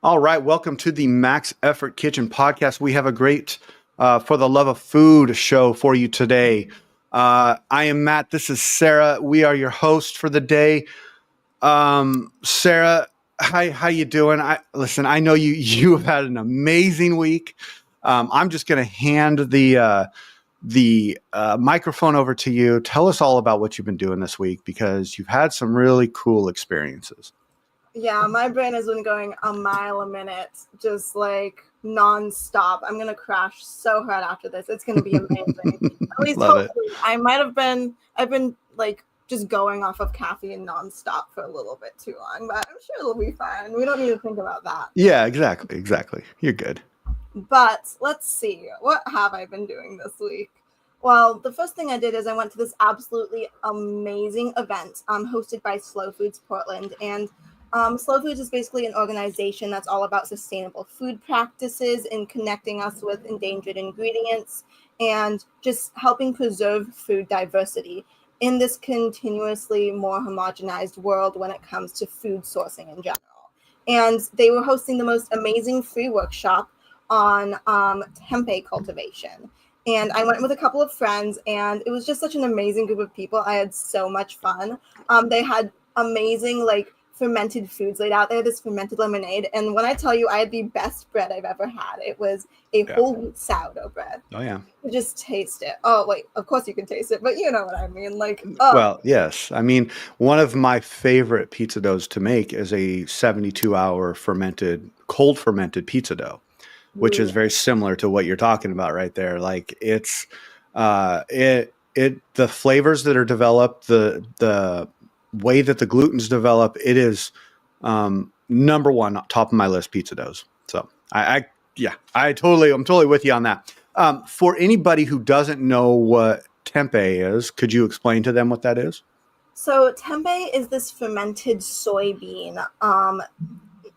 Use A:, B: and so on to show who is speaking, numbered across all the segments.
A: All right, welcome to the Max Effort Kitchen podcast. We have a great For the Love of Food show for you today. I am Matt. This is Sarah. We are your host for the day. Sarah, how you doing? I know you have had an amazing week. I'm just going to hand the microphone over to you. Tell us all about what you've been doing this week because you've had some really cool experiences.
B: Yeah, my brain has been going a mile a minute, just like nonstop. I'm gonna crash so hard after this. It's gonna be amazing. At least hopefully. I've been like just going off of caffeine nonstop for a little bit too long, but I'm sure it'll be fine. We don't need to think about that.
A: Yeah, exactly. You're good.
B: But let's see, what have I been doing this week? Well, the first thing I did is I went to this absolutely amazing event hosted by Slow Foods Portland. And Slow Foods is basically an organization that's all about sustainable food practices and connecting us with endangered ingredients and just helping preserve food diversity in this continuously more homogenized world when it comes to food sourcing in general. And they were hosting the most amazing free workshop on tempeh cultivation. And I went with a couple of friends, and it was just such an amazing group of people. I had so much fun. They had amazing, like, fermented foods laid out there, this fermented lemonade. And when I tell you I had the best bread I've ever had, it was a whole wheat sourdough bread.
A: Oh, yeah.
B: You just taste it. Oh, wait, of course you can taste it, but you know what I mean. Like,
A: Well, yes. I mean, one of my favorite pizza doughs to make is a 72-hour cold fermented pizza dough, which is very similar to what you're talking about right there. Like the flavors that are developed, the way that the gluten's develop, it is number one top of my list pizza doughs. So I'm totally with you on that. For anybody who doesn't know what tempeh is, could you explain to them what that is?
B: So tempeh is this fermented soybean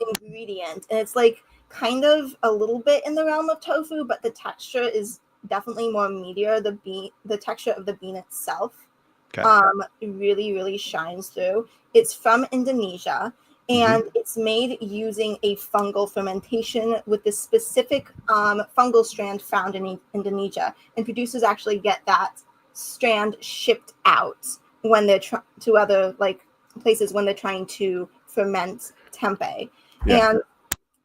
B: ingredient, and it's like kind of a little bit in the realm of tofu, but the texture is definitely more meatier. The texture of the bean itself really, really shines through. It's from Indonesia, and it's made using a fungal fermentation with this specific fungal strand found in Indonesia. And producers actually get that strand shipped out when they're to other like places when they're trying to ferment tempeh.
A: Yeah.
B: And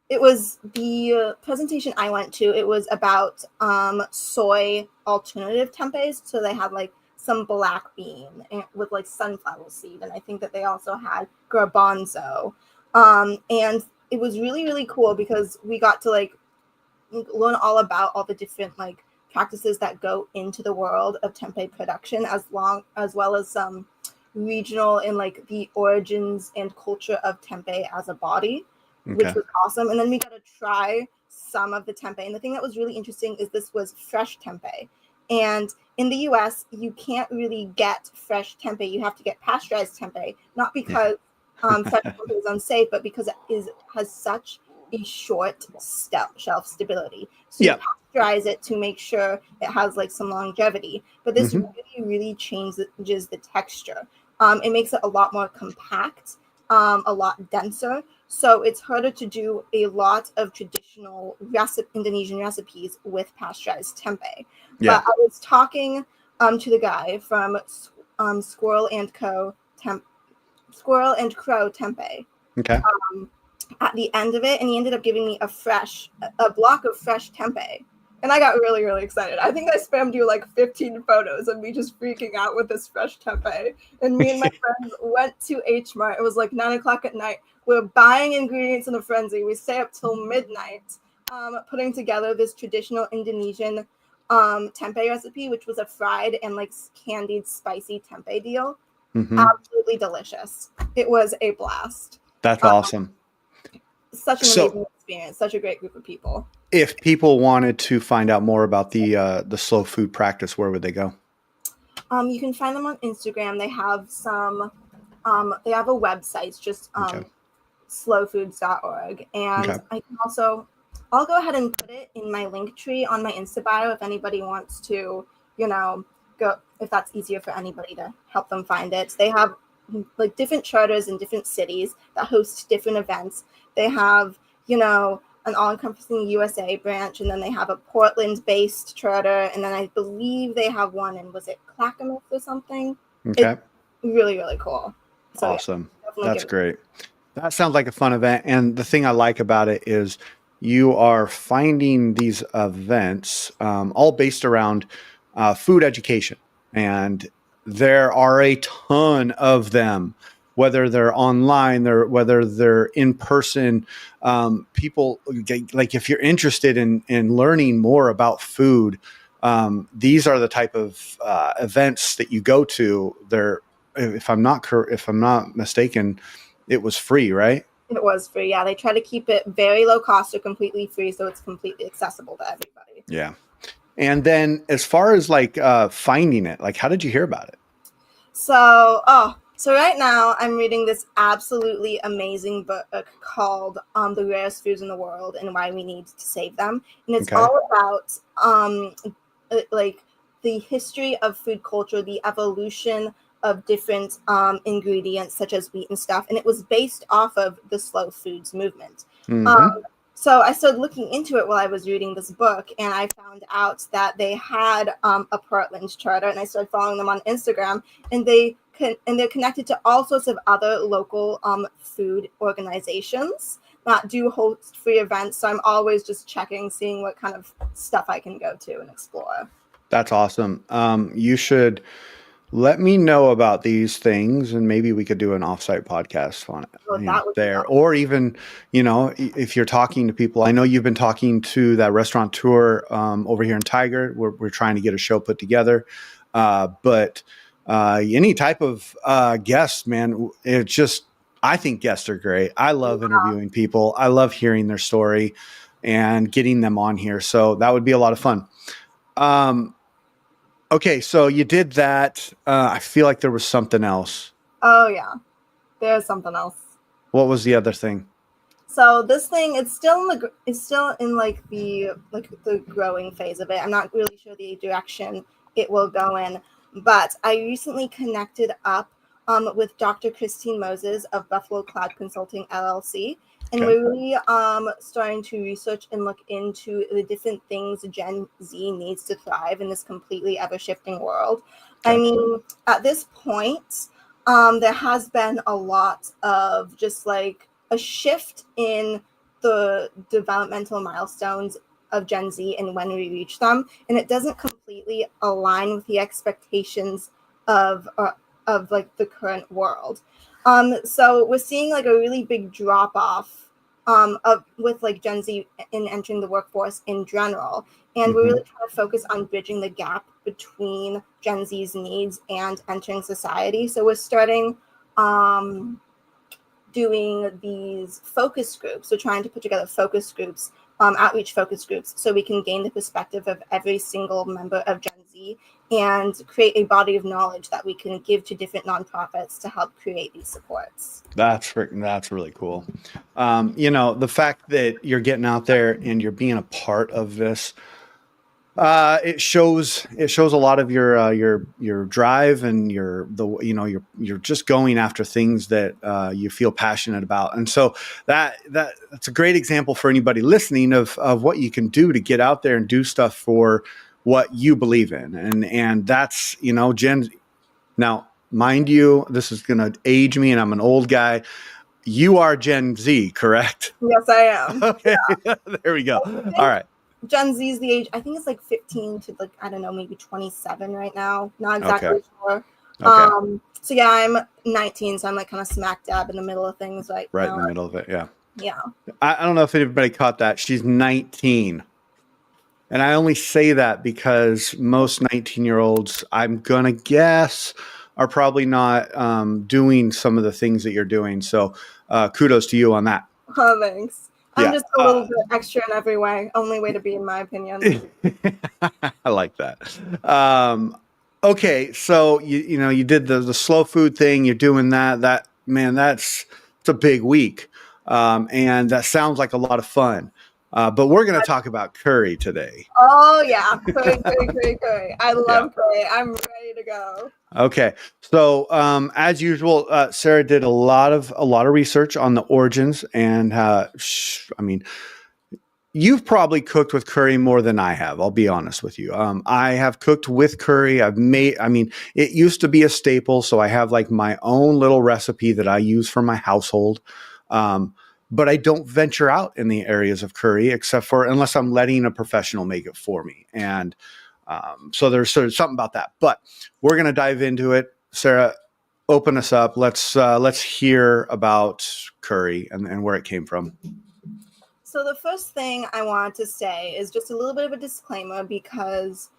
B: it was the presentation I went to. It was about soy alternative tempehs. So they had like some black bean with like sunflower seed, and I think that they also had garbanzo. And it was really, really cool because we got to like learn all about all the different like practices that go into the world of tempeh production, as well as some regional and like the origins and culture of tempeh as a body. Which was awesome. And then we got to try some of the tempeh. And the thing that was really interesting is this was fresh tempeh. And in the US, you can't really get fresh tempeh. You have to get pasteurized tempeh, not because fresh tempeh is unsafe, but because it has such a short shelf stability. So you pasteurize it to make sure it has like some longevity. But this really, really changes the texture. It makes it a lot more compact, a lot denser. So it's harder to do a lot of traditional Indonesian recipes with pasteurized tempeh.
A: Yeah.
B: But I was talking to the guy from Squirrel and Crow Tempeh.
A: Okay.
B: At the end of it, and he ended up giving me a block of fresh tempeh. And I got really, really excited. I think I spammed you like 15 photos of me just freaking out with this fresh tempeh. And me and my friends went to H Mart. It was like 9 o'clock at night. We're buying ingredients in a frenzy. We stay up till midnight, putting together this traditional Indonesian tempeh recipe, which was a fried and like candied spicy tempeh deal. Absolutely delicious. It was a blast.
A: That's awesome.
B: Such an amazing experience. Such a great group of people.
A: If people wanted to find out more about the slow food practice, where would they go?
B: You can find them on Instagram. They have some. They have a website. It's just slowfoods.org, and I can also. I'll go ahead and put it in my link tree on my Insta bio if anybody wants to, go if that's easier for anybody to help them find it. They have like different charters in different cities that host different events. They have you know, an all-encompassing USA branch, and then they have a Portland-based charter, and then I believe they have one in, was it Clackamas or something?
A: Okay.
B: It's really, really cool. So
A: Awesome.
B: definitely
A: That's
B: give it-
A: great. That sounds like a fun event. And the thing I like about it is you are finding these events all based around food education. And there are a ton of them, whether they're online, whether they're in person. People, like if you're interested in learning more about food, these are the type of events that you go to. They're, if I'm not mistaken, it was free, right?
B: It was free. Yeah, they try to keep it very low cost or completely free, so it's completely accessible to everybody.
A: Yeah. And then as far as like finding it, like how did you hear about it?
B: So right now I'm reading this absolutely amazing book called The Rarest Foods in the World and Why We Need to Save Them. And it's
A: Okay.
B: all about like the history of food culture, the evolution of different ingredients such as wheat and stuff. And it was based off of the slow foods movement.
A: Mm-hmm.
B: So I started looking into it while I was reading this book, and I found out that they had a Portland charter, and I started following them on Instagram, and they're connected to all sorts of other local food organizations that do host free events. So I'm always just checking, seeing what kind of stuff I can go to and explore.
A: That's awesome. You should let me know about these things, and maybe we could do an offsite podcast on it.
B: Oh, that would be
A: there,
B: awesome.
A: or even, if you're talking to people, I know you've been talking to that restaurateur over here in Tiger. We're trying to get a show put together, but any type of guest, man, it's just, I think guests are great. I love interviewing people. I love hearing their story and getting them on here. So that would be a lot of fun. Okay, so you did that. I feel like there was something else.
B: Oh yeah, there's something else.
A: What was the other thing?
B: So this thing, it's still in like the growing phase of it. I'm not really sure the direction it will go in, but I recently connected up with Dr. Christine Moses of Buffalo Cloud Consulting LLC. And
A: Okay.
B: we're really starting to research and look into the different things Gen Z needs to thrive in this completely ever-shifting world.
A: Okay.
B: I mean, at this point, there has been a lot of just like a shift in the developmental milestones of Gen Z and when we reach them. And it doesn't completely align with the expectations of like the current world. So we're seeing like a really big drop off with like Gen Z in entering the workforce in general. And we're really trying to focus on bridging the gap between Gen Z's needs and entering society. So we're starting doing these focus groups. So trying to put together focus groups, outreach focus groups, so we can gain the perspective of every single member of Gen Z and create a body of knowledge that we can give to different nonprofits to help create these supports.
A: That's really cool. The fact that you're getting out there and you're being a part of this, it shows a lot of your drive and you're just going after things that you feel passionate about. And so that's a great example for anybody listening of what you can do to get out there and do stuff for what you believe in. And that's, Gen. Now, mind you, this is going to age me and I'm an old guy. You are Gen Z, correct?
B: Yes, I am.
A: Okay. Yeah. There we go. All right.
B: Gen Z is the age, I think it's like 15 to like, I don't know, maybe 27 right now. Not exactly sure.
A: Okay.
B: So yeah, I'm 19, so I'm like kind of smack dab in the middle of things right now.
A: Right in the middle of it, yeah.
B: Yeah.
A: I don't know if anybody caught that. She's 19. And I only say that because most 19-year-olds, I'm going to guess, are probably not doing some of the things that you're doing. So kudos to you on that.
B: Oh, thanks. I'm
A: Yeah,
B: just a little bit extra in every way. Only way to be, in my opinion.
A: I like that. Okay, so you did the slow food thing. You're doing that. It's a big week, and that sounds like a lot of fun. But we're going to talk about curry today.
B: Oh yeah, curry. I love curry. I'm ready to go.
A: Okay, so as usual, Sarah did a lot of research on the origins, and I mean, you've probably cooked with curry more than I have. I'll be honest with you. I have cooked with curry. I mean, it used to be a staple, so I have like my own little recipe that I use for my household. But I don't venture out in the areas of curry unless I'm letting a professional make it for me. And so there's sort of something about that. But we're going to dive into it. Sarah, open us up. Let's hear about curry and where it came from.
B: So the first thing I want to say is just a little bit of a disclaimer because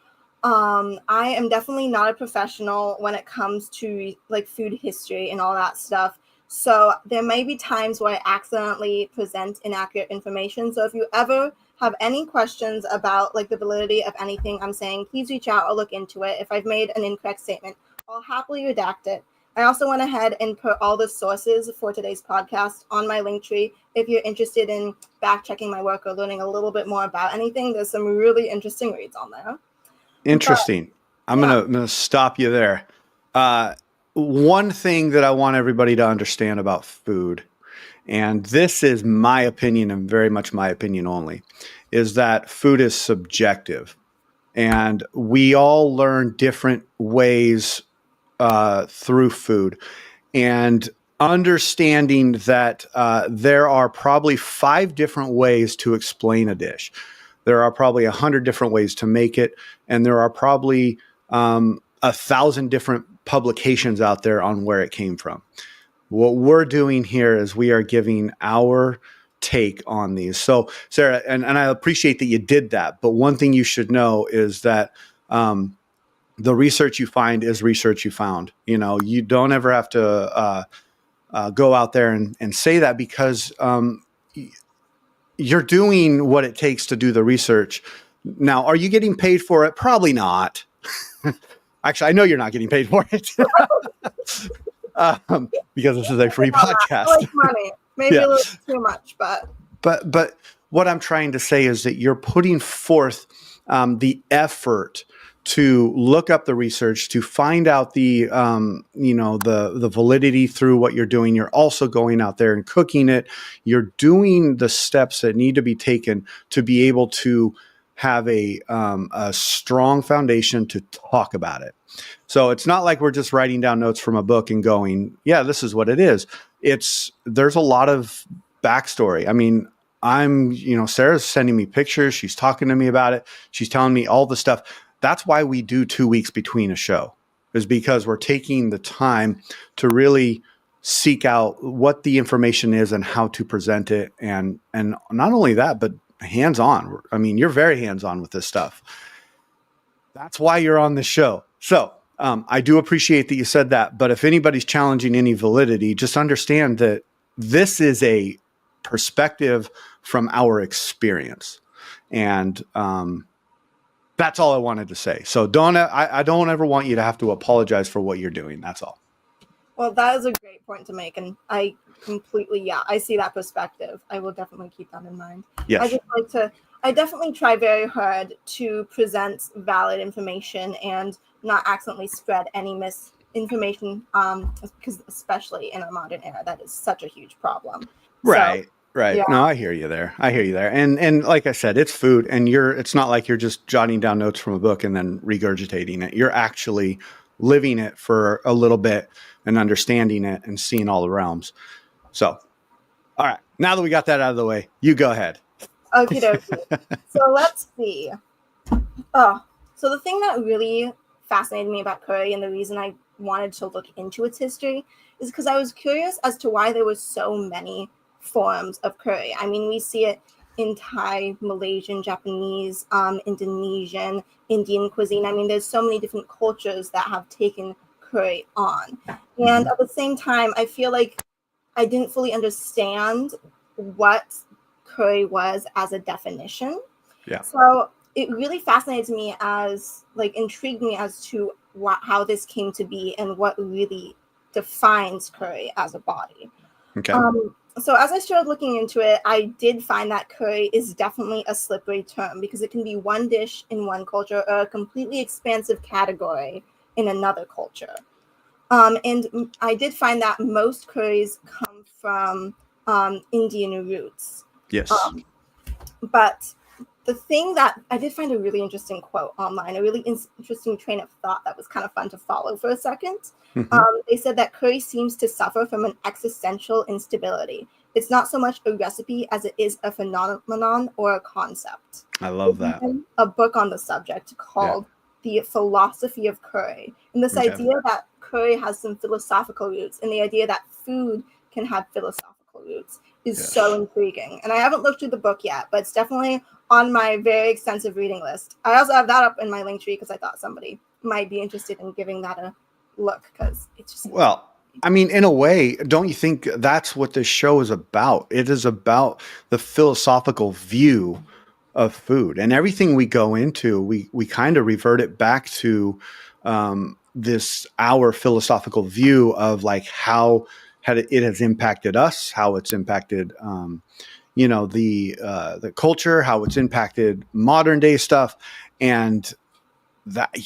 B: I am definitely not a professional when it comes to like food history and all that stuff. So there may be times where I accidentally present inaccurate information. So if you ever have any questions about like the validity of anything I'm saying, please reach out or look into it. If I've made an incorrect statement, I'll happily redact it. I also went ahead and put all the sources for today's podcast on my Linktree. If you're interested in back checking my work or learning a little bit more about anything, there's some really interesting reads on there.
A: Interesting. I'm gonna stop you there. One thing that I want everybody to understand about food, and this is my opinion and very much my opinion only, is that food is subjective. And we all learn different ways through food. And understanding that there are probably 5 different ways to explain a dish. There are probably 100 different ways to make it. And there are probably 1,000 different publications out there on where it came from. What we're doing here is we are giving our take on these. So Sarah, and I appreciate that you did that, but one thing you should know is that the research you find is research you found. You know, you don't ever have to go out there and say that because you're doing what it takes to do the research. Now, are you getting paid for it? Probably not. Actually, I know you're not getting paid for it because this is a free podcast.
B: I like money, maybe a little too much,
A: but what I'm trying to say is that you're putting forth the effort to look up the research, to find out the validity through what you're doing. You're also going out there and cooking it. You're doing the steps that need to be taken to be able to have a strong foundation to talk about it. So it's not like we're just writing down notes from a book and going, yeah, this is what it is. There's a lot of backstory. I mean, Sarah's sending me pictures. She's talking to me about it. She's telling me all the stuff. That's why we do 2 weeks between a show, is because we're taking the time to really seek out what the information is and how to present it. And not only that, but hands-on. I mean, you're very hands-on with this stuff. That's why you're on this show. So I do appreciate that you said that. But if anybody's challenging any validity, just understand that this is a perspective from our experience. And that's all I wanted to say. So I don't ever want you to have to apologize for what you're doing. That's all.
B: Well, that is a great point to make. And I completely, I see that perspective. I will definitely keep that in mind.
A: Yes.
B: I definitely try very hard to present valid information and not accidentally spread any misinformation, because especially in our modern era, that is such a huge problem.
A: Right. So, right. Yeah. No, I hear you there. And like I said, it's food, and it's not like you're just jotting down notes from a book and then regurgitating it. You're actually living it for a little bit and understanding it and seeing all the realms. So, all right. Now that we got that out of the way, you go ahead.
B: Okie dokie. So let's see. So the thing that really fascinated me about curry, and the reason I wanted to look into its history, is because I was curious as to why there were so many forms of curry. I mean, we see it in Thai, Malaysian, Japanese, Indonesian, Indian cuisine. I mean, there's so many different cultures that have taken curry on. And at the same time, I feel like I didn't fully understand what curry was as a definition.
A: Yeah.
B: So it really fascinates me intrigued me as to how this came to be and what really defines curry as a body.
A: Okay.
B: So as I started looking into it, I did find that curry is definitely a slippery term because it can be one dish in one culture or a completely expansive category in another culture. And I did find that most curries come from Indian roots.
A: Yes.
B: Um, but the thing that I did find a really interesting quote online, a really interesting train of thought that was kind of fun to follow for a second.
A: Hmm.
B: They said that curry seems to suffer from an existential instability. It's not so much a recipe as it is a phenomenon or a concept.
A: I love
B: There's
A: that.
B: even a book on the subject
A: Yeah.
B: called The Philosophy of Curry. And this
A: Okay.
B: idea that curry has some philosophical roots and the idea that food can have philosophical roots is
A: Yes.
B: so intriguing. And I haven't looked through the book yet, but it's definitely on my very extensive reading list. I also have that up in my link tree because I thought somebody might be interested in giving that a look because it's just
A: Well, I mean, in a way, don't you think that's what this show is about? It is about the philosophical view of food, and everything we go into, we kind of revert it back to this our philosophical view of like how it has impacted us, how it's impacted the culture, how it's impacted modern day stuff, and that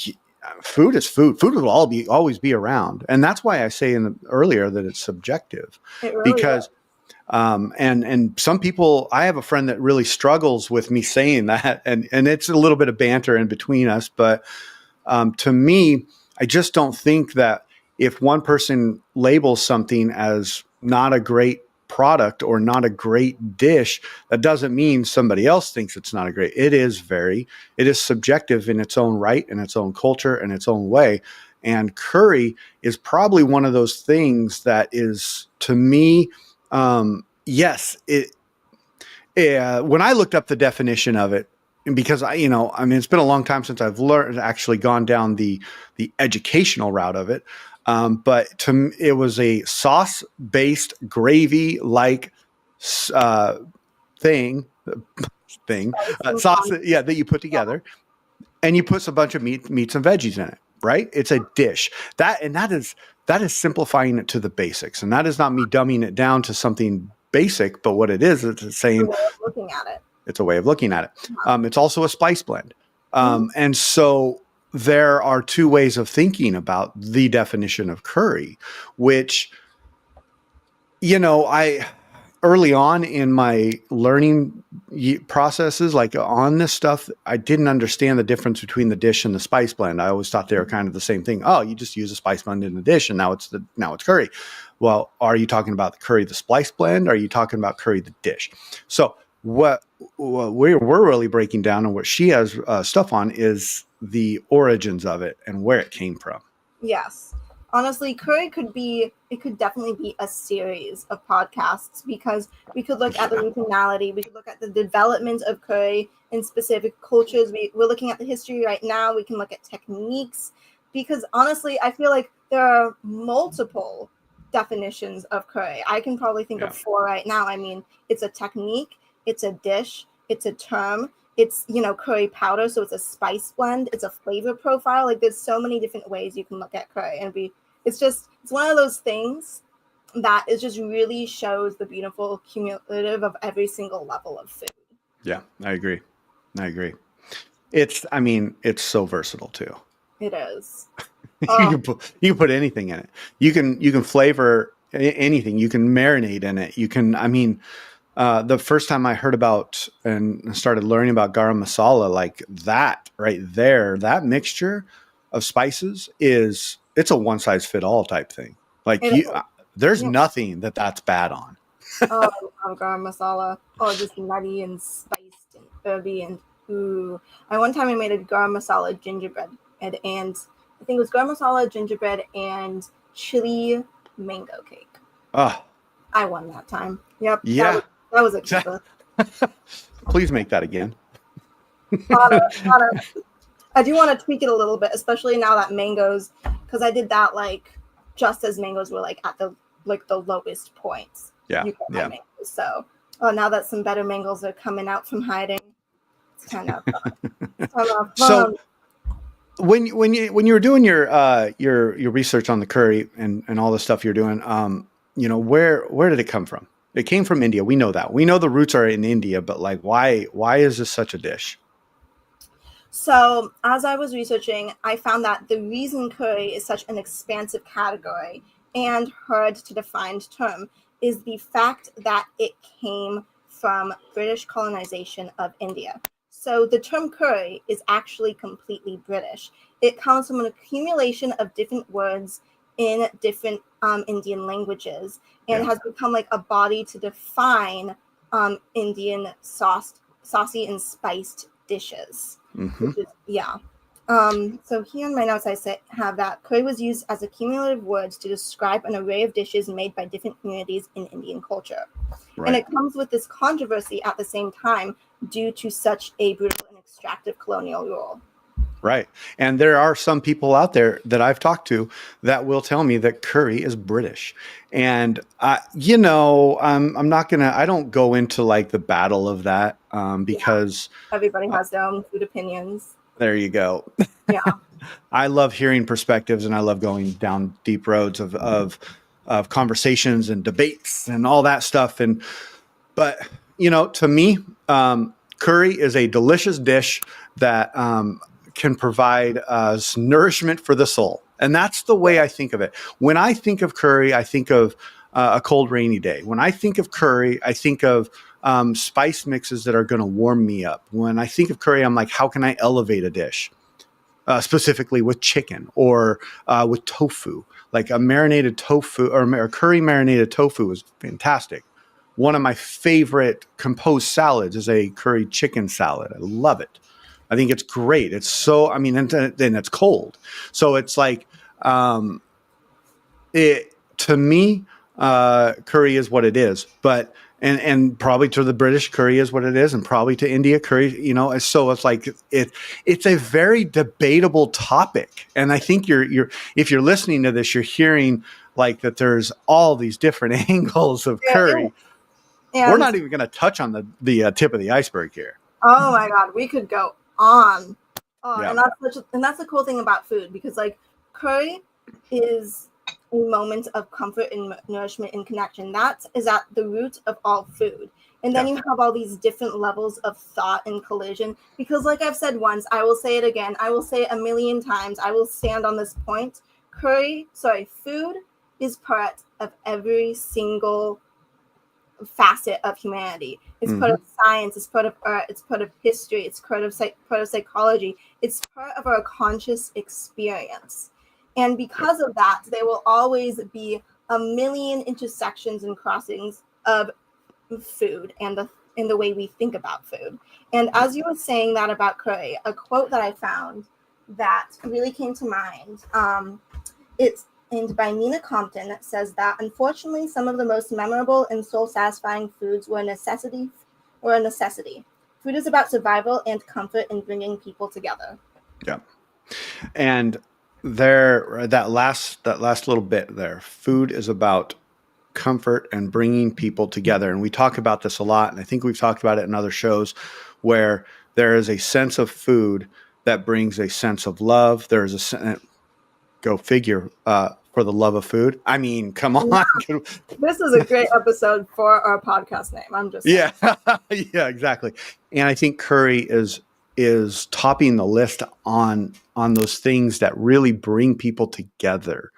A: food is food. Food will always be around, and that's why I say earlier that it's subjective,
B: it really
A: because and some people, I have a friend that really struggles with me saying that, and it's a little bit of banter in between us, but to me, I just don't think that if one person labels something as not a great product or not a great dish, that doesn't mean somebody else thinks it's not a great. It is subjective in its own right, in its own culture, in its own way. And curry is probably one of those things that is, to me, yes, when I looked up the definition of it, and because I mean, it's been a long time since I've actually gone down the educational route of it. But it was a sauce-based gravy-like thing, sauce, that you put together, and you put a bunch of meats and veggies in it. Right? It's a dish that is simplifying it to the basics, and that is not me dumbing it down to something basic, but what it is, it's saying
B: looking at it.
A: It's a way of looking at it. It's also a spice blend. And so there are two ways of thinking about the definition of curry, which, I early on in my learning processes, like on this stuff, I didn't understand the difference between the dish and the spice blend. I always thought they were kind of the same thing. Oh, you just use a spice blend in the dish, and now it's curry. Well, are you talking about the curry, the spice blend? Or are you talking about curry, the dish? So what we're really breaking down, and what she has stuff on, is the origins of it and where it came from.
B: Yes. Honestly, curry could definitely be a series of podcasts because we could look at the regionality, we could look at the development of curry in specific cultures. We're looking at the history right now. We can look at techniques because honestly, I feel like there are multiple definitions of curry. I can probably think of 4 right now. I mean, it's a technique, it's a dish, it's a term, it's curry powder, so it's a spice blend, it's a flavor profile. Like there's so many different ways you can look at curry, and it's one of those things that it just really shows the beautiful cumulative of every single level of food.
A: Yeah, I agree. It's so versatile too.
B: It is.
A: You can put anything in it. You can flavor anything. You can marinate in it. You can. The first time I heard about and started learning about garam masala, like that right there, that mixture of spices it's a one size fit all type thing. Like there's nothing that's bad on.
B: Oh, I love garam masala. Oh, just nutty and spiced and herby and ooh. One time I made a garam masala gingerbread, and I think it was garam masala gingerbread and chili mango cake.
A: Oh,
B: I won that time. Yep.
A: Yeah.
B: That was a keeper.
A: Please make that again.
B: Honor. I do want to tweak it a little bit, especially now that mangoes, because I did that like just as mangoes were like at the lowest points.
A: Yeah.
B: Mangoes. So now that some better mangoes are coming out from hiding, it's kind of fun.
A: So when you were doing your research on the curry and all the stuff you're doing, where did it come from? It came from India. We know that. We know the roots are in India, but like, why is this such a dish?
B: So, as I was researching, I found that the reason curry is such an expansive category and hard to define term is the fact that it came from British colonization of India. So, the term curry is actually completely British. It comes from an accumulation of different words in different Indian languages and
A: Yeah.
B: has become like a body to define Indian saucy and spiced dishes.
A: Hmm.
B: Yeah. So here in my notes, have that curry was used as a cumulative words to describe an array of dishes made by different communities in Indian culture.
A: Right.
B: And it comes with this controversy at the same time due to such a brutal and extractive colonial rule.
A: Right. And there are some people out there that I've talked to that will tell me that curry is British. And, I'm not going to, I don't go into like the battle of that because
B: everybody has their own food opinions.
A: There you go.
B: Yeah.
A: I love hearing perspectives and I love going down deep roads of conversations and debates and all that stuff. But to me, curry is a delicious dish that can provide nourishment for the soul. And that's the way I think of it. When I think of curry, I think of a cold, rainy day. When I think of curry, I think of spice mixes that are going to warm me up. When I think of curry, I'm like, how can I elevate a dish? Specifically with chicken or with tofu. Like a marinated tofu or a curry marinated tofu is fantastic. One of my favorite composed salads is a curry chicken salad. I love it. I think it's great. It's so, and then it's cold. So it's like, to me, curry is what it is. But and probably to the British, curry is what it is, and probably to India, curry, so it's like it's a very debatable topic. And I think if you're listening to this, you're hearing like that there's all these different angles of curry. And we're not even going to touch on the tip of the iceberg here.
B: Oh my God, we could go on. And that's the cool thing about food, because like curry is a moment of comfort and nourishment and connection. That is at the root of all food. And then you have all these different levels of thought and collision, because like I've said once, I will say it again, I will say it a million times, I will stand on this point. Food is part of every single facet of humanity. It's part of science, it's part of art, it's part of history, it's part of psychology, it's part of our conscious experience. And because of that, there will always be a million intersections and crossings of food and the way we think about food. And as you were saying that about curry, a quote that I found that really came to mind, it's by Nina Compton, that says that unfortunately some of the most memorable and soul-satisfying foods were a necessity. Food is about survival and comfort and bringing people together.
A: Yeah. And that last little bit there, food is about comfort and bringing people together. And we talk about this a lot, and I think we've talked about it in other shows, where there is a sense of food that brings a sense of love. There's go figure, for the love of food. I mean, come on.
B: This is a great episode for our podcast name. I'm just saying.
A: Yeah, exactly. And I think curry is topping the list on those things that really bring people together.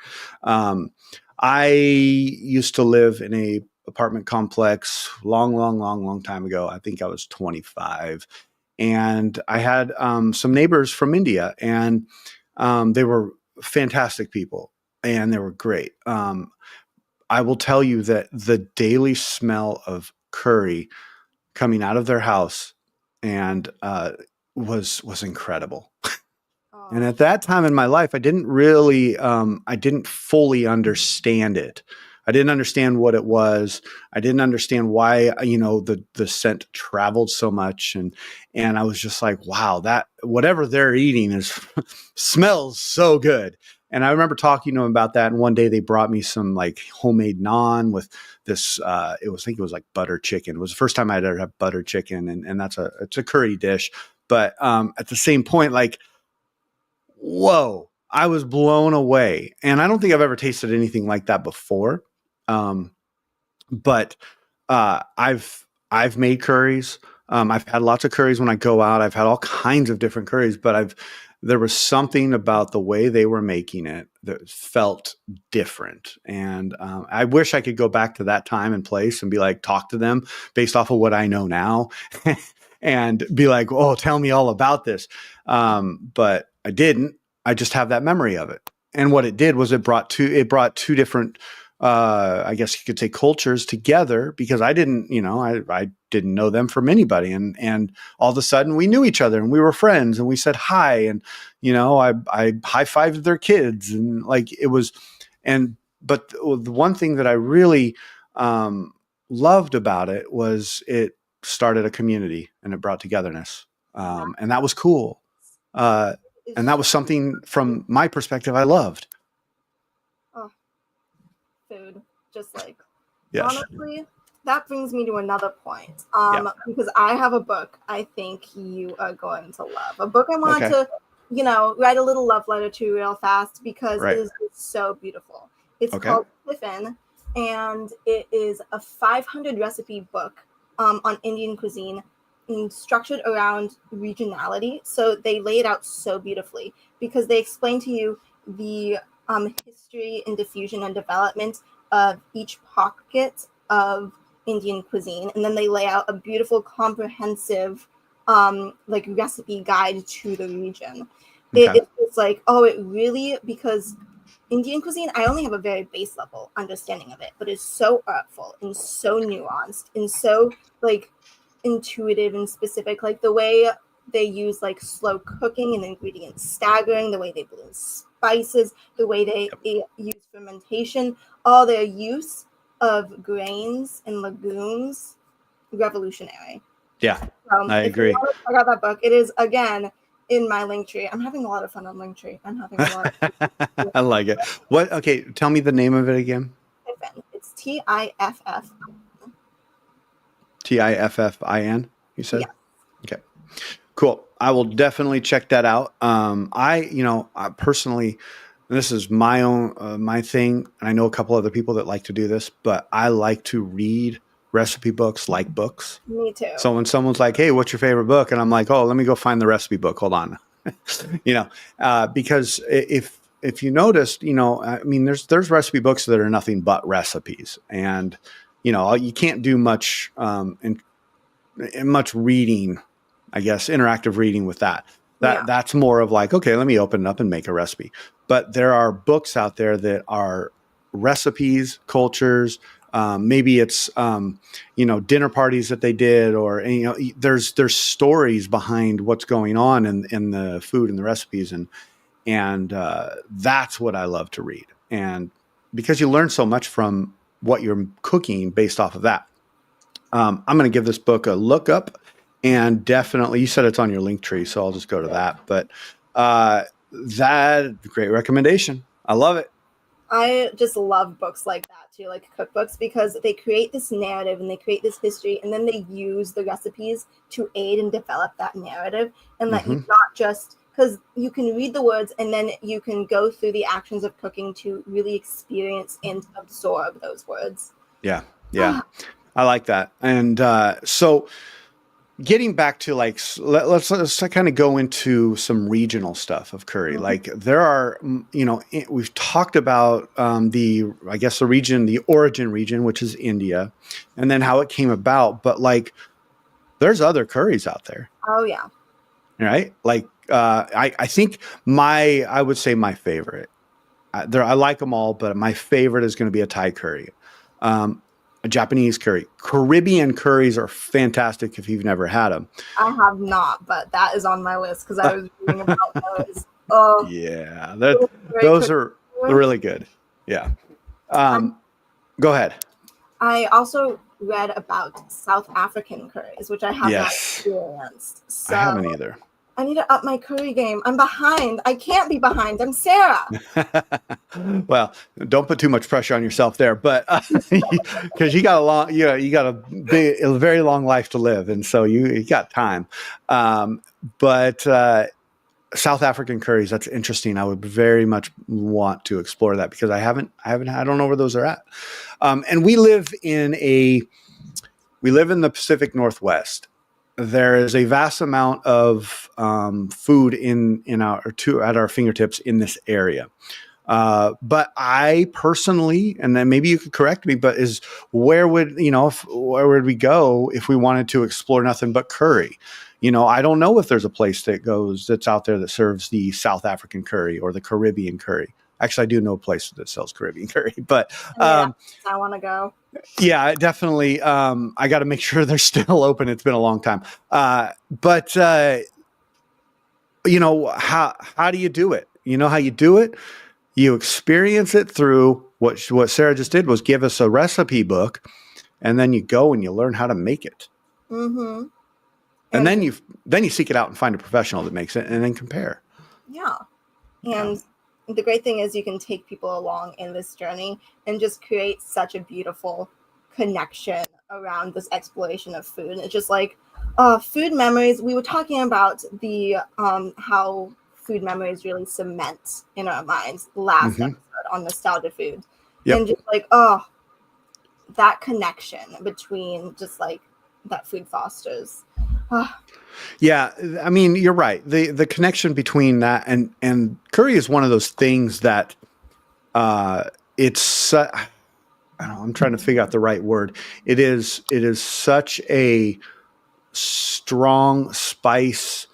A: I used to live in a apartment complex long time ago. I think I was 25, and I had some neighbors from India, and they were fantastic people, and they were great. I will tell you that the daily smell of curry coming out of their house and was incredible. And at that time in my life, I didn't fully understand it. I didn't understand what it was. I didn't understand why, the scent traveled so much. And I was just like, wow, that whatever they're eating smells so good. And I remember talking to them about that. And one day they brought me some like homemade naan with this, I think it was like butter chicken. It was the first time I'd ever had butter chicken. And it's a curry dish. But at the same point, like, whoa, I was blown away. And I don't think I've ever tasted anything like that before. But I've made curries. I've had lots of curries when I go out. I've had all kinds of different curries, but there was something about the way they were making it that felt different. And I wish I could go back to that time and place and be like, talk to them based off of what I know now and be like, oh, tell me all about this. But I didn't. I just have that memory of it. And what it did was it brought two different, I guess you could say, cultures together, because I didn't know them from anybody. And all of a sudden we knew each other and we were friends and we said hi. And, I high-fived their kids, and like it was, but the one thing that I really loved about it was it started a community and it brought togetherness. And that was cool. And that was something from my perspective I loved.
B: Oh, food. Just like,
A: yes.
B: Honestly, that brings me to another point.
A: Yeah.
B: Because I have a book I think you are going to love. A book I wanted to, write a little love letter to real fast, because
A: Right.
B: it is so beautiful. It's
A: Okay.
B: called Tiffin, and it is a 500 recipe book on Indian cuisine, structured around regionality. So they lay it out so beautifully, because they explain to you the history and diffusion and development of each pocket of Indian cuisine, and then they lay out a beautiful, comprehensive recipe guide to the region.
A: Okay.
B: It's like, it really, because Indian cuisine, I only have a very base level understanding of it, but it's so artful and so nuanced and so intuitive and specific, like the way they use slow cooking and ingredients staggering, the way they blend spices, the way they use fermentation, all their use of grains and legumes, revolutionary.
A: Yeah, I agree.
B: If you want to check out that book, it is again in my Linktree. I'm having a lot of fun on Linktree. I'm having a lot of fun.
A: I like it. What? Okay, tell me the name of it again.
B: Tiffin. It's Tiff.
A: Tiffin, you said?
B: Yeah.
A: Okay. Cool. I will definitely check that out. I personally, this is my own, my thing. And I know a couple other people that like to do this, but I like to read recipe books, like books.
B: Me too.
A: So when someone's like, hey, what's your favorite book? And I'm like, oh, let me go find the recipe book. Hold on. Because if you noticed, there's recipe books that are nothing but recipes, and, you can't do much, in much reading, I guess, interactive reading with that. That's more of like, okay, let me open it up and make a recipe. But there are books out there that are recipes, cultures. Maybe it's, dinner parties that they did, or, there's stories behind what's going on in the food and the recipes. And that's what I love to read. And because you learn so much from what you're cooking based off of that. I'm going to give this book a look up, and definitely, you said it's on your Linktree, so I'll just go to that. But that great recommendation. I love it.
B: I just love books like that too, like cookbooks, because they create this narrative and they create this history, and then they use the recipes to aid and develop that narrative, and let you not just, because you can read the words and then you can go through the actions of cooking to really experience and absorb those words.
A: Yeah. I like that. And so getting back to let's kind of go into some regional stuff of curry. Like there are, we've talked about the origin region, which is India, and then how it came about. But there's other curries out there.
B: Oh yeah.
A: Right. I think I would say my favorite. I like them all, but my favorite is going to be a Thai curry. A Japanese curry. Caribbean curries are fantastic if you've never had them.
B: I have not, but that is on my list because I was reading about those. Oh,
A: yeah, those are really good. Yeah. Go ahead.
B: I also read about South African curries, which I have not experienced. So
A: I haven't either.
B: I need to up my curry game. I'm behind. I can't be behind. I'm Sarah.
A: Well, don't put too much pressure on yourself there, but because you got a very long life to live, and so you got time. But South African curries, that's interesting. I would very much want to explore that because I don't know where those are at. And we live in we live in the Pacific Northwest. There is a vast amount of food at our fingertips in this area. But I personally, and then maybe you could correct me, but where would we go if we wanted to explore nothing but curry? I don't know if there's a place that's out there that serves the South African curry or the Caribbean curry. Actually, I do know a place that sells Caribbean curry, but
B: I want to go.
A: Yeah, definitely. I got to make sure they're still open. It's been a long time. But how do you do it? You know how you do it? You experience it through what Sarah just did was give us a recipe book, and then you go and you learn how to make it.
B: Mm-hmm.
A: And then you seek it out and find a professional that makes it, and then compare.
B: Yeah, and the great thing is you can take people along in this journey and just create such a beautiful connection around this exploration of food. It's just like food memories. We were talking about the how food memories really cement in our minds last episode on nostalgia food. Yep. And just like that connection between just like that food fosters.
A: Yeah, I mean, you're right. The connection between that and curry is one of those things that it's I don't know, I'm trying to figure out the right word. It is such a strong spice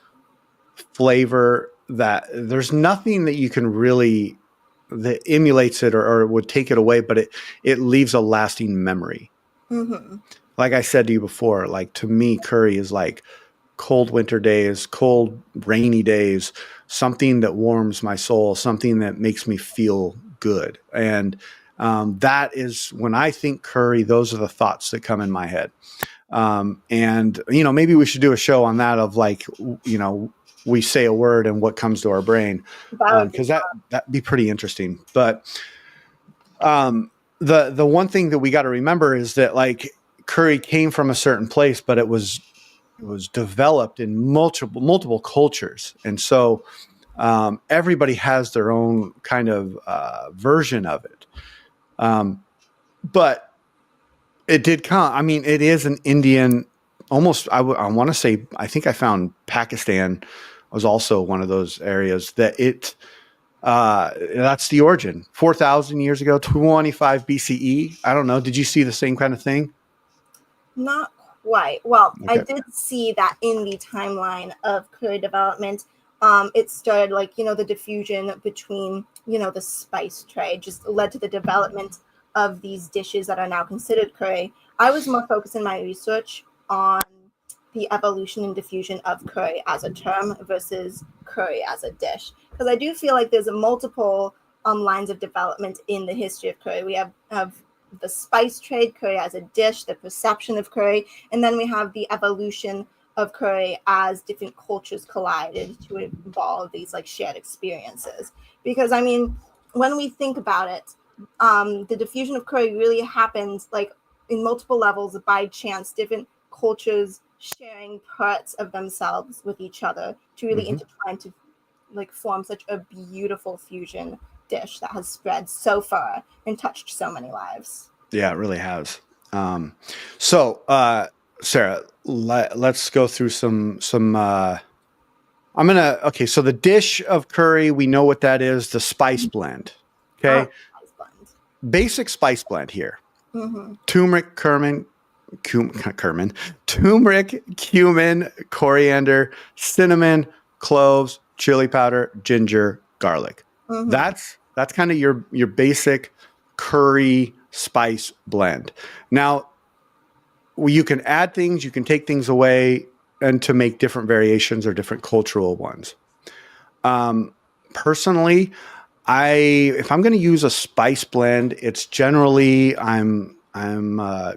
A: flavor that there's nothing that you can really that emulates it or would take it away, but it leaves a lasting memory. Mm-hmm. Like I said to you before, like to me, curry is like cold winter days, cold rainy days, something that warms my soul, something that makes me feel good. And that is when I think curry, those are the thoughts that come in my head. And maybe we should do a show on that of like, we say a word and what comes to our brain, because that'd be pretty interesting. But the one thing that we got to remember is that like curry came from a certain place, but it was developed in multiple cultures, and so everybody has their own kind of version of it. But it did come. I mean, it is an Indian. Almost, I want to say. I think I found Pakistan was also one of those areas that that's the origin. 4,000 years ago, 25 BCE. I don't know. Did you see the same kind of thing?
B: Not quite. Well, okay. I did see that in the timeline of curry development. It started like, the diffusion between, the spice trade just led to the development of these dishes that are now considered curry. I was more focused in my research on the evolution and diffusion of curry as a term versus curry as a dish. Because I do feel like there's multiple lines of development in the history of curry. We have the spice trade, curry as a dish, the perception of curry, and then we have the evolution of curry as different cultures collided to evolve these like shared experiences. Because I mean, when we think about it, the diffusion of curry really happens like in multiple levels by chance, different cultures sharing parts of themselves with each other to really intertwine to like form such a beautiful fusion dish that has spread so far and touched so many lives.
A: Yeah, it really has. So Sarah, let's go through some so the dish of curry, we know what that is, the spice blend. Okay. Spice blend. Basic spice blend here. Turmeric, cumin, coriander, cinnamon, cloves, chili powder, ginger, garlic. That's kind of your basic curry spice blend. Now, you can add things, you can take things away, and to make different variations or different cultural ones. Personally, if I'm going to use a spice blend, it's generally I'm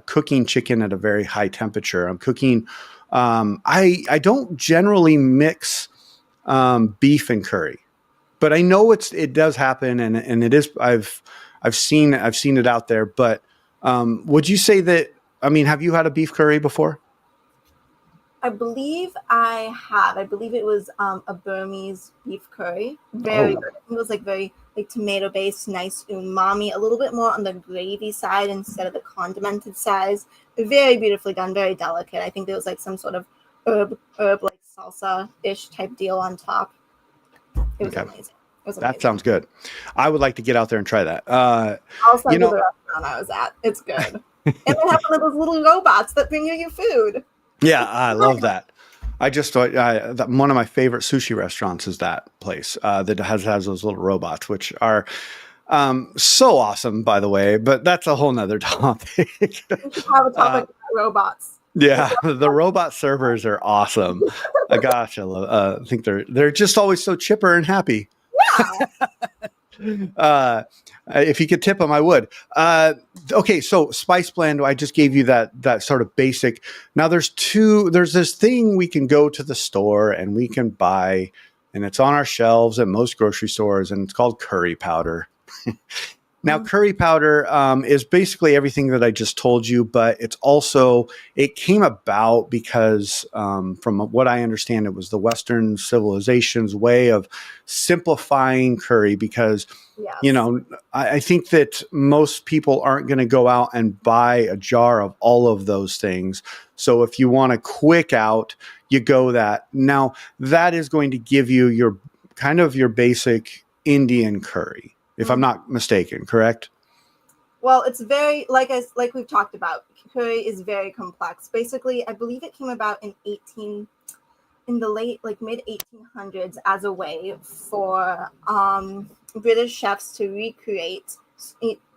A: cooking chicken at a very high temperature. I'm cooking. I don't generally mix beef and curry, but I know it does happen, and it is. I've seen it out there. But would you say that? I mean, have you had a beef curry before?
B: I believe I have. I believe it was a Burmese beef curry. Very
A: Oh,
B: good. It was like very like tomato based, nice umami, a little bit more on the gravy side instead of the condimented size. Very beautifully done, very delicate. I think there was like some sort of herb like salsa ish type deal on top. It was
A: okay.
B: amazing. It was
A: That
B: amazing.
A: sounds good. I would like to get out there and try that.
B: I'll
A: You
B: send you
A: know,
B: the restaurant I was at. It's good. And they have one of those little robots that bring you your food.
A: yeah, I love that. I just thought one of my favorite sushi restaurants is that place that has those little robots, which are so awesome, by the way. But that's a whole nother topic.
B: We should have a topic
A: uh,
B: about robots.
A: yeah, the robot servers are awesome. Gosh, I think they're just always so chipper and happy.
B: Yeah.
A: Uh, if you could tip them, I would. Okay, so Spice Blend, I just gave you that sort of basic. Now there's this thing we can go to the store and we can buy, and it's on our shelves at most grocery stores, and it's called curry powder. Now, curry powder is basically everything that I just told you, but it came about because, from what I understand, it was the Western civilization's way of simplifying curry because, you
B: Yes.
A: know, I think that most people aren't going to go out and buy a jar of all of those things. So if you want a quick out, you go that. Now, that is going to give you your kind of your basic Indian curry, if I'm not mistaken, correct?
B: Well, it's very like we've talked about. Curry is very complex. Basically, I believe it came about in the late like mid 1800s as a way for British chefs to recreate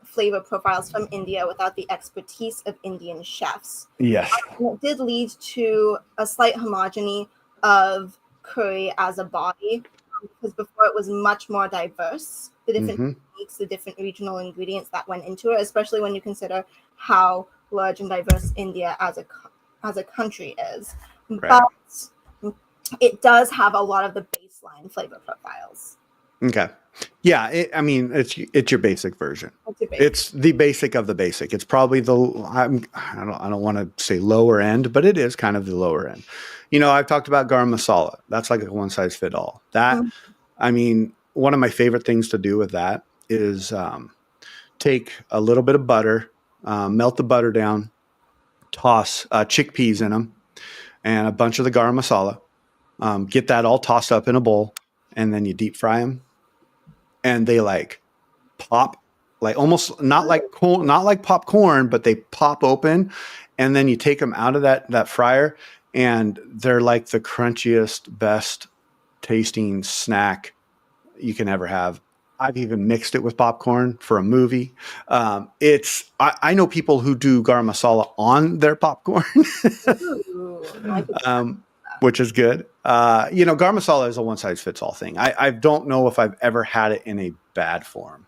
B: flavor profiles from India without the expertise of Indian chefs.
A: Yes.
B: And it did lead to a slight homogeny of curry as a body because before it was much more diverse. The different
A: Hmm.
B: techniques, the different regional ingredients that went into it, especially when you consider how large and diverse India as a country is.
A: Right.
B: But it does have a lot of the baseline flavor profiles.
A: Okay. Yeah. I mean, it's your basic version.
B: That's your base.
A: It's the basic of the basic. It's probably I don't want to say lower end, but it is kind of the lower end. You know, I've talked about garam masala. That's like a one size fit all. That,
B: Mhm.
A: I mean, one of my favorite things to do with that is take a little bit of butter, melt the butter down, toss chickpeas in them, and a bunch of the garam masala. Get that all tossed up in a bowl, and then you deep fry them, and they like pop, like almost not like popcorn, but they pop open, and then you take them out of that fryer, and they're like the crunchiest, best tasting snack you can ever have. I've even mixed it with popcorn for a movie. I know people who do garam masala on their popcorn,
B: Ooh, I like it.
A: which is good. Garam masala is a one size fits all thing. I don't know if I've ever had it in a bad form.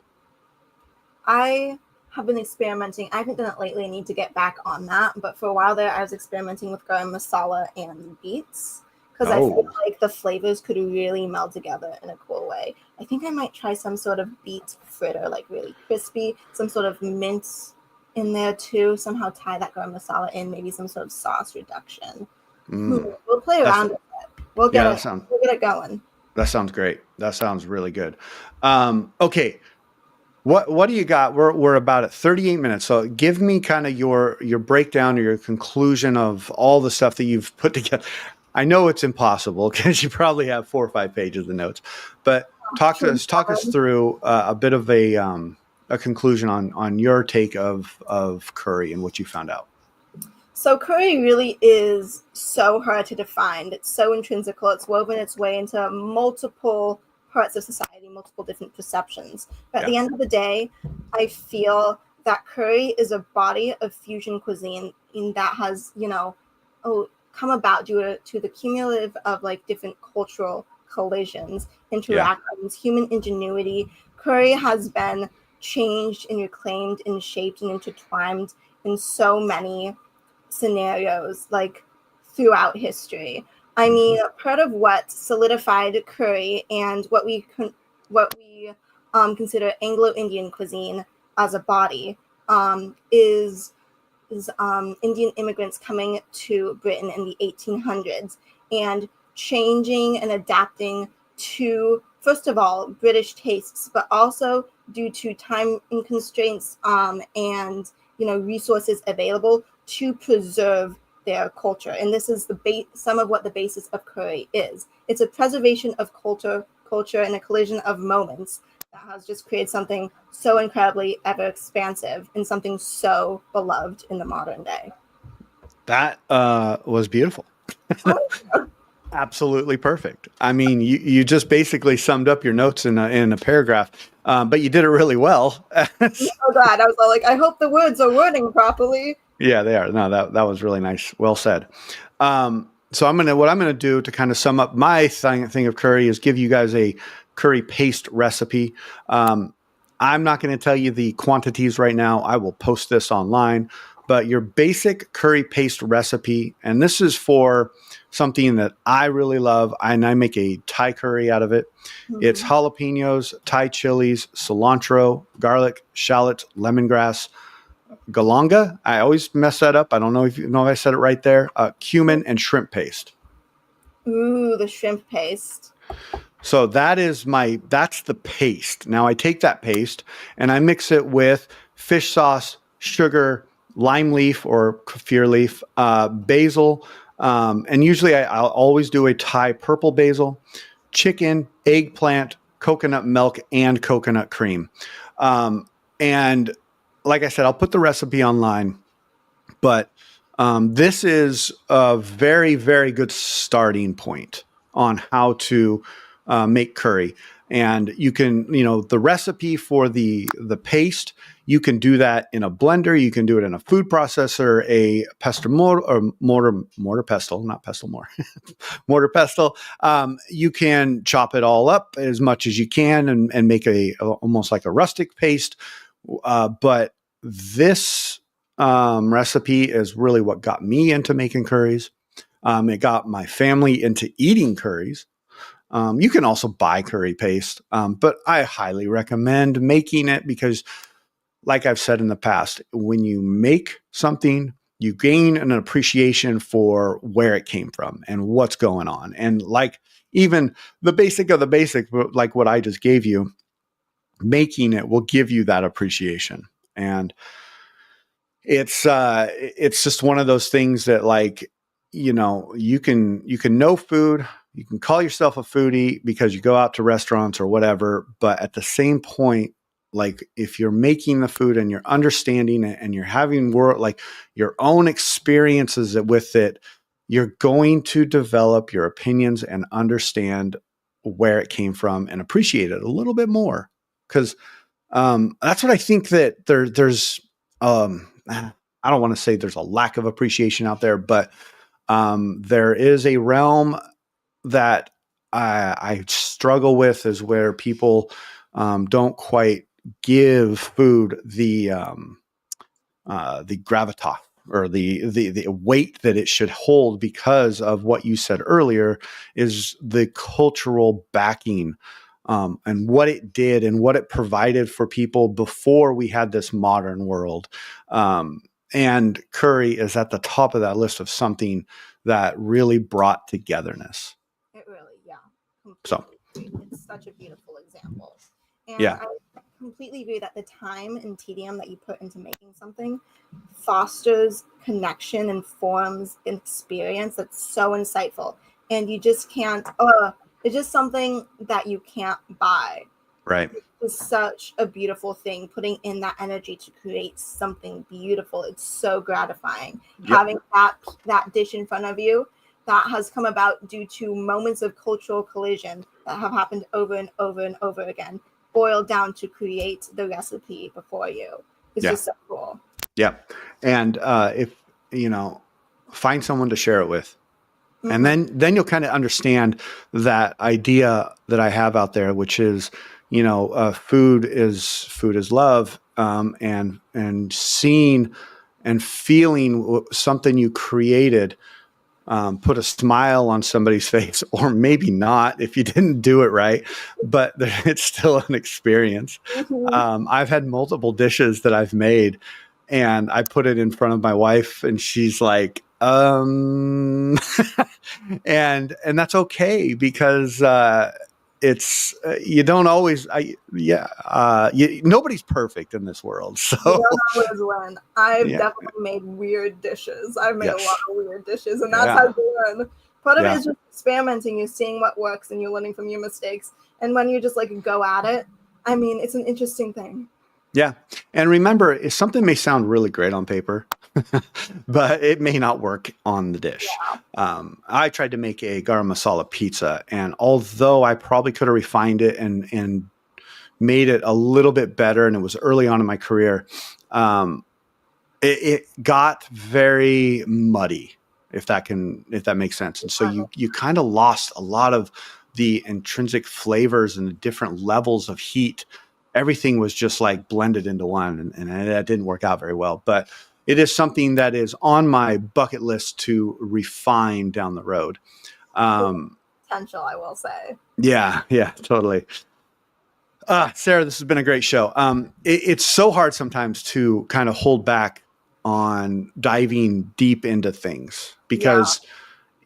B: I have been experimenting. I haven't done it lately. I need to get back on that. But for a while there, I was experimenting with garam masala and beets because I feel
A: Oh,
B: like the flavors could really meld together in a cool way. I think I might try some sort of beet fritter, like really crispy, some sort of mint in there too. Somehow tie that garam masala in, maybe some sort of sauce reduction.
A: mm,
B: We'll play
A: that's
B: around with it. We'll get
A: yeah.
B: it. We'll get it going.
A: That sounds great. That sounds really good. Okay, what do you got? We're about at 38 minutes. So give me kind of your breakdown or your conclusion of all the stuff that you've put together. I know it's impossible because you probably have 4 or 5 pages of notes, but talk us through a bit of a conclusion on your take of curry and what you found out.
B: So curry really is so hard to define. It's so intrinsical. It's woven its way into multiple parts of society, multiple different perceptions. But at
A: Yeah.
B: the end of the day, I feel that curry is a body of fusion cuisine that has, come about due to the cumulative of like different cultural collisions,
A: Yeah.
B: interactions, human ingenuity. Curry has been changed and reclaimed and shaped and intertwined in so many scenarios like throughout history. I
A: Mhm.
B: mean, part of what solidified curry and what we consider Anglo-Indian cuisine as a body is Indian immigrants coming to Britain in the 1800s and changing and adapting to, first of all, British tastes, but also due to time constraints and resources available to preserve their culture. And this is some of what the basis of curry is. It's a preservation of culture and a collision of moments that has just created something so incredibly ever expansive and something so beloved in the modern day.
A: That was beautiful. Absolutely perfect. I mean, you just basically summed up your notes in a paragraph, but you did it really well.
B: Oh God, I was all like, I hope the words are wording properly.
A: Yeah, they are. No, that was really nice. Well said. So what I'm gonna do to kind of sum up my thing of curry is give you guys a curry paste recipe. I'm not going to tell you the quantities right now. I will post this online, but your basic curry paste recipe, and this is for something that I really love, and I make a Thai curry out of it. Mm-hmm. It's jalapenos, Thai chilies, cilantro, garlic, shallots, lemongrass, galanga. I always mess that up. I don't know if you know if I said it right there. Cumin and shrimp paste.
B: Ooh, the shrimp paste.
A: So that's the paste. Now I take that paste and I mix it with fish sauce, sugar, lime leaf or kaffir leaf, basil, and usually I'll always do a Thai purple basil, chicken, eggplant, coconut milk, and coconut cream. And like I said, I'll put the recipe online, but this is a very, very good starting point on how to make curry. And you can, the recipe for the paste, you can do that in a blender. You can do it in a food processor, a pestle mortar pestle, not pestle more, mortar pestle. You can chop it all up as much as you can and make almost like a rustic paste. But this recipe is really what got me into making curries. It got my family into eating curries. You can also buy curry paste, but I highly recommend making it because, like I've said in the past, when you make something, you gain an appreciation for where it came from and what's going on. And like even the basic of the basic, like what I just gave you, making it will give you that appreciation. And it's just one of those things that, like, you can know food. You can call yourself a foodie because you go out to restaurants or whatever, but at the same point, like if you're making the food and you're understanding it and you're having like your own experiences with it, you're going to develop your opinions and understand where it came from and appreciate it a little bit more. Because that's what I think that there's. I don't want to say there's a lack of appreciation out there, but there is a realm that I struggle with, is where people don't quite give food the gravitas or the weight that it should hold, because of what you said earlier, is the cultural backing and what it did and what it provided for people before we had this modern world. And curry is at the top of that list of something that really brought togetherness.
B: It really, yeah.
A: So
B: it's such a beautiful example. And
A: yeah.
B: I completely agree that the time and tedium that you put into making something fosters connection and forms an experience that's so insightful. And you just can't, it's just something that you can't buy.
A: Right.
B: It's such a beautiful thing, putting in that energy to create something beautiful. It's so gratifying. Yep. Having that dish in front of you that has come about due to moments of cultural collision that have happened over and over and over again, boiled down to create the recipe before you. It's just so cool.
A: Yeah. And if, find someone to share it with. Mm-hmm. And then you'll kind of understand that idea that I have out there, which is, food is love, and seeing and feeling something you created put a smile on somebody's face, or maybe not if you didn't do it right, but it's still an experience. Mm-hmm. I've had multiple dishes that I've made and I put it in front of my wife, and she's like, and that's okay, because it's you don't always nobody's perfect in this world, so
B: You don't always win. I've
A: Yeah.
B: definitely made weird dishes. I've made
A: Yes.
B: a lot of weird dishes, and that's
A: Yeah.
B: how you learn. Part of
A: Yeah.
B: it is just experimenting. You're seeing what works, and you're learning from your mistakes. And when you just like go at it, I mean, it's an interesting thing.
A: Yeah. And remember, if something may sound really great on paper, but it may not work on the dish. I tried to make a garam masala pizza, and although I probably could have refined it and made it a little bit better, and it was early on in my career, it got very muddy, if that makes sense. And so you kind of lost a lot of the intrinsic flavors and the different levels of heat. Everything was just like blended into one, and that didn't work out very well. But it is something that is on my bucket list to refine down the road.
B: Potential, I will say.
A: Yeah, totally. Sarah, this has been a great show. It's so hard sometimes to kind of hold back on diving deep into things, because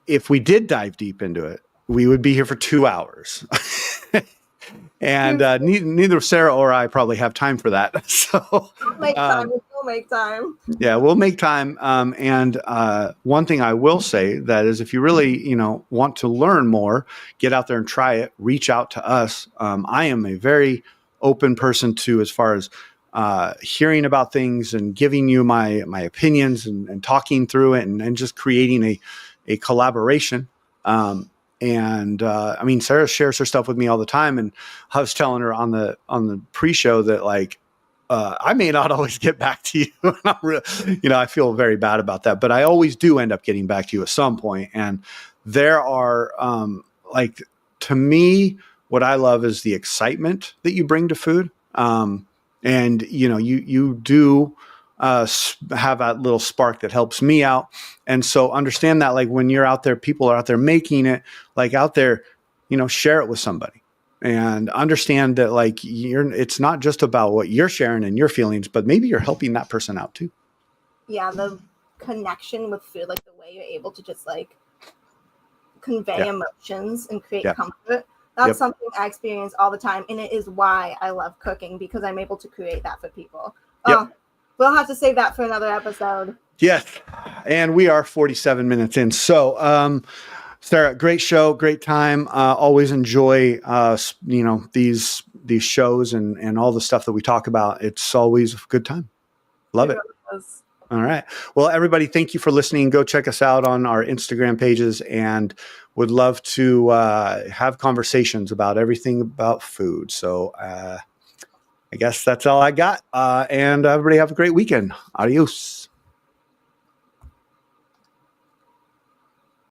A: if we did dive deep into it, we would be here for 2 hours. And neither Sarah or I probably have time for that. So
B: we'll make time.
A: Yeah, we'll make time. And one thing I will say that is, if you really, want to learn more, get out there and try it. Reach out to us. I am a very open person to, as far as hearing about things and giving you my opinions and talking through it, and just creating a collaboration. I mean, Sarah shares her stuff with me all the time, and I was telling her on the pre-show that, like, I may not always get back to you. I feel very bad about that, but I always do end up getting back to you at some point. And there are, to me, what I love is the excitement that you bring to food. And you do have that little spark that helps me out. And so understand that, like, when you're out there, people are out there making it, like, out there, share it with somebody, and understand that, like, it's not just about what you're sharing and your feelings, but maybe you're helping that person out too.
B: Yeah. The connection with food, like the way you're able to just like convey emotions and create comfort. That's something I experience all the time. And it is why I love cooking, because I'm able to create that for people. We'll have to save that for another episode.
A: Yes. And we are 47 minutes in. So, Sarah, great show, great time. Always enjoy, these shows and all the stuff that we talk about. It's always a good time. Love it. All right. Well, everybody, thank you for listening. Go check us out on our Instagram pages, and would love to have conversations about everything about food. So I guess that's all I got. And everybody have a great weekend. Adios.